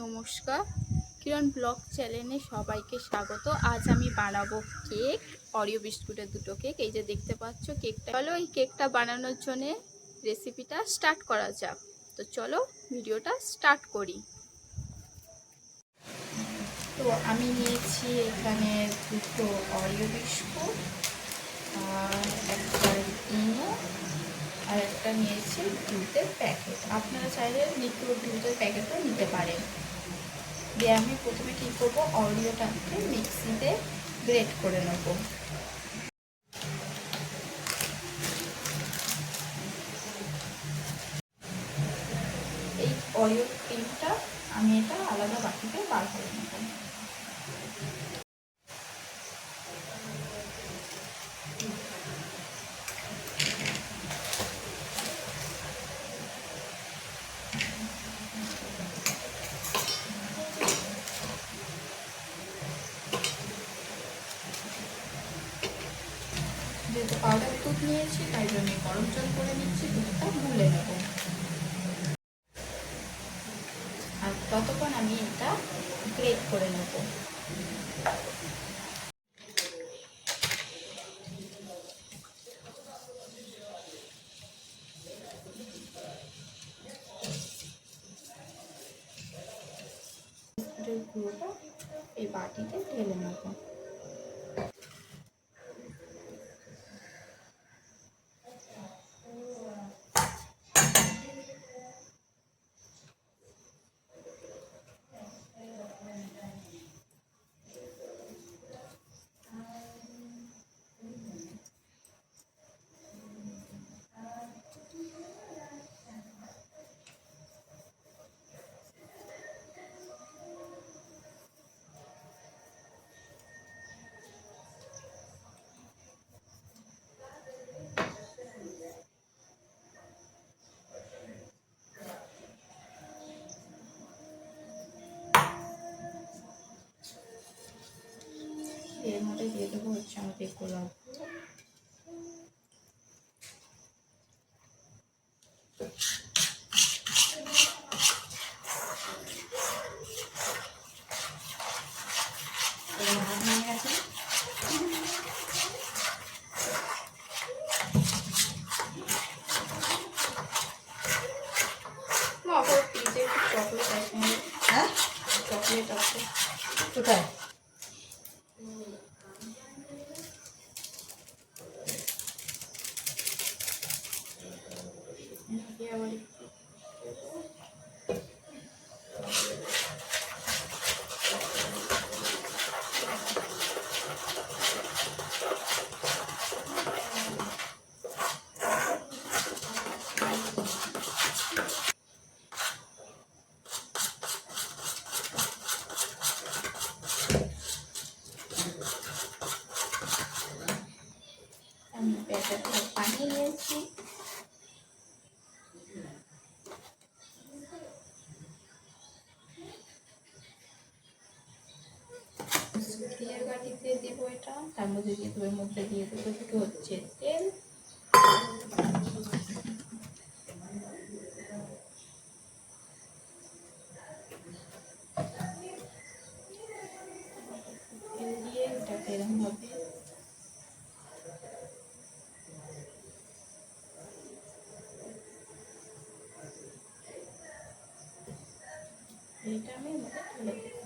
নমস্কার, কিরণ ব্লগ চ্যানেলে সবাইকে স্বাগত। আজ আমি বানাবো কেক, অরিও বিস্কুটের দুটো কেক। এই যে দেখতে পাচ্ছ কেকটা। চলো এই কেকটা বানানোর জন্য রেসিপিটা স্টার্ট করা যাক। তো চলো ভিডিওটা স্টার্ট করি। তো আমি নিয়েছি এখানে দুটো অরিও বিস্কুট আর একটা ইনো আর একটা নিয়েছি দুধের প্যাকেট। আপনারা চাইলে দুধের প্যাকেটও নিতে পারেন। দিয়ে আমি প্রথমে কী করবো, অরিওটাকে মিক্সিতে গ্রেট করে নেব। এই অরিও ক্রিমটা আমি এটা আলাদা বাটিতে বার করে নেব। যেহেতু পাউডার দুধ নিয়েছি তাই জন্য গরম জল করে নিচ্ছি, দুধটা গুলে নেব। আর ততক্ষণ আমি এটা গ্রেট করে নেব। গুঁড়োটা এই বাটিতে ঢেলে নেব। এর মধ্যে দিয়ে দেবো হচ্ছে আমাদের গোলাপ। চকলেট আছে, হ্যাঁ চকলেট আছে কোথায়? আবার আমি প্যাকেটটা বানিয়ে নিয়েছি। স্টিলের বাটিতে দেবো এটা, তার মধ্যে দিয়ে দেবো, এর মধ্যে দিয়ে দেবো একটু হচ্ছে তেল। তেল দিয়ে এটাকে এরকম ভাবে এটা আমি মধ্যে তুলে দেবো।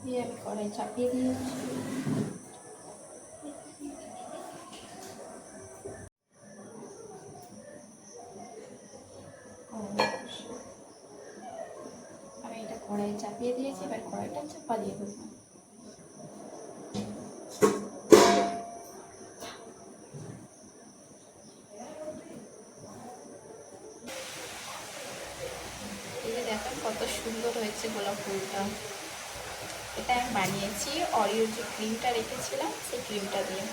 দিয়ে আমি কড়াই চাপিয়ে দিয়েছি। কড়াই চাপিয়ে দিয়েছি, এবার কড়াইটা চাপা দিয়ে দেবো। এই যে দেখেন কত সুন্দর হয়েছে গোলাপ ফুলটা। এটা আমি বানিয়েছি অরিও যে ক্রিমটা রেখেছিলাম সেই ক্রিমটা দিয়ে।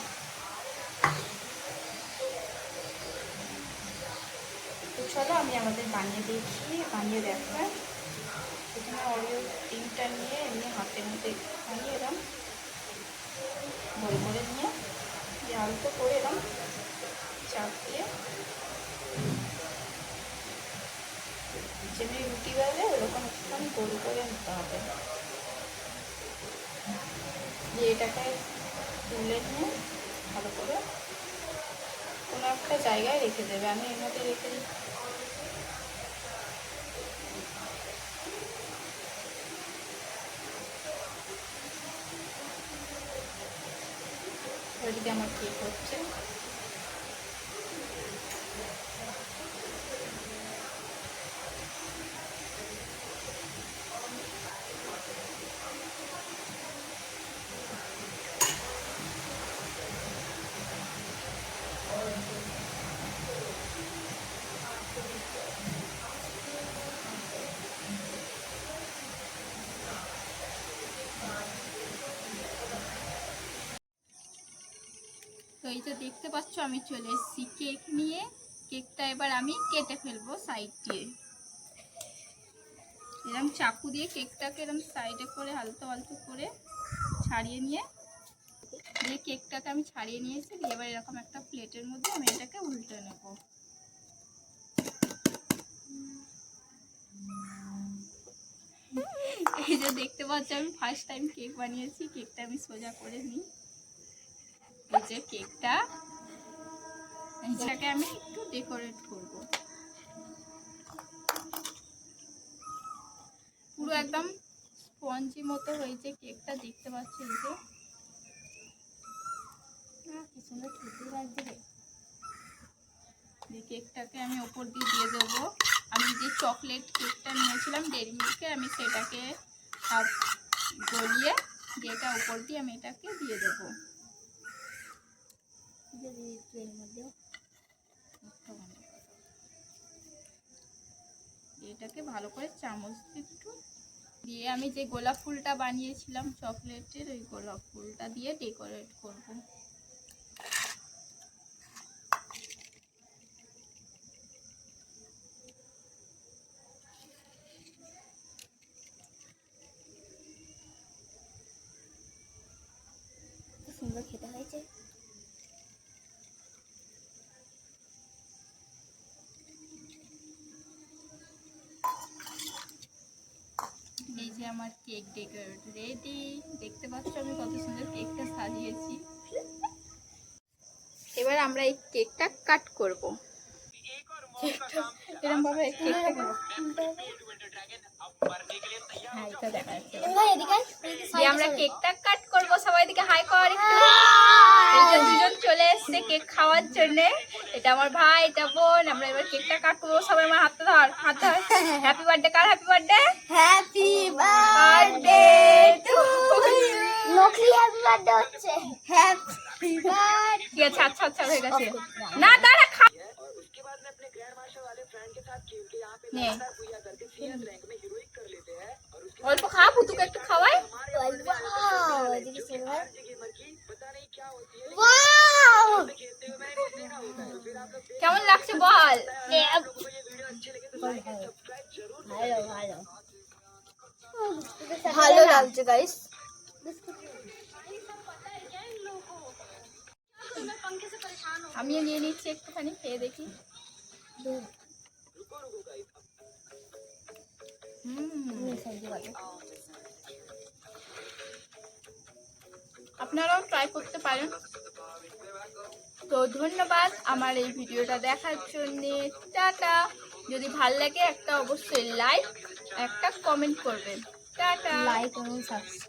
তো চলো আমি আমাদের বানিয়ে দেখাই। প্রথমে অরিও ক্রিমটা নিয়ে এমনি হাতের মধ্যে একটুখানি এরকম গোল করে নিয়ে আলতো করে এরকম চাপ দিয়ে যেমনি রুটি বেলে ওরকম একটুখানি গোল করে নিতে হবে। দিয়ে এটাকে তুলে নিয়ে ভালো করে কোনো একটা জায়গায় রেখে দেবে। আমি এর মধ্যে রেখে দিই। ওইদিকে আমার কেক হচ্ছে। তো এই যে দেখতে পাচ্ছ আমি চলে এসেছি কেক নিয়ে। কেকটা এবার আমি কেটে ফেলবো সাইড দিয়ে। এরকম চাকু দিয়ে কেকটাকে এরকম সাইডে করে আলতো আলতো করে ছাড়িয়ে নিয়ে কেকটাকে আমি ছাড়িয়ে নিয়েছি। দিয়ে এবার এরকম একটা প্লেটের মধ্যে আমি এটাকে উল্টে নেব। এই যে দেখতে পাচ্ছ আমি ফার্স্ট টাইম কেক বানিয়েছি। কেকটা আমি সোজা করে নিই। এই যে কেকটা এটাকে আমি একটু ডেকোরেট করব। পুরো একদম স্পঞ্জি মতো হয়েছে কেকটা, দেখতে পাচ্ছ। এই যে কি সুন্দর খেতে লাগছে। কেকটাকে আমি ওপর দিয়ে দেবো। আমি যে চকলেট কেকটা নিয়েছিলাম ডেয়ারি মিল্কে, আমি সেটাকে হাফ গলিয়ে যেটা উপর দিয়ে আমি এটাকে দিয়ে দেবো। এটাকে ভালো করে চামচ একটু দিয়ে আমি যে গোলাপ ফুলটা বানিয়েছিলাম চকলেটের, ওই গোলাপ ফুলটা দিয়ে ডেকোরেট করব। সুন্দর খেতে হয়েছে। এই যে আমার কেক ডেকোরেট রেডি। দেখতে পাচ্ছ আমি কত সুন্দর কেকটা সাজিয়েছি। এবার আমরা এই কেকটা কাট করব। এরকম ভাবে কেকটা আমরা কেকটা কাট করবো। সবাই দিকে হাই কর। দুজন চলে এসছে কেক খাওয়ার জন্য। এটা আমার ভাই, এটা বোন। আমরা এবার কেকটা কাট করবো। সবাই আমার হাতটা ধর, হাত ধর। হ্যাপি বার্থডে কার? Happy birthday. Happy birthday to you. নকলি হ্যাপি বার্থডে হচ্ছে। Happy birthday. ঠিক আছে, আচ্ছা আচ্ছা হয়ে গেছে। না দাঁড়া খা। অল্প খা, পুতুকে একটু খাওয়াই। কেমন লাগছে বল? ভালো লাগছে গাইস। আমিও নিয়ে নিচ্ছি একটুখানি, খেয়ে দেখি। আপনারাও ট্রাই করতে পারেন। তো ধন্যবাদ আমার এই ভিডিওটা দেখার জন্য। টাটা। যদি ভালো লাগে একটা অবশ্যই লাইক, একটা কমেন্ট করবেন। টাটা। লাইক এবং সাবস্ক্রাইব।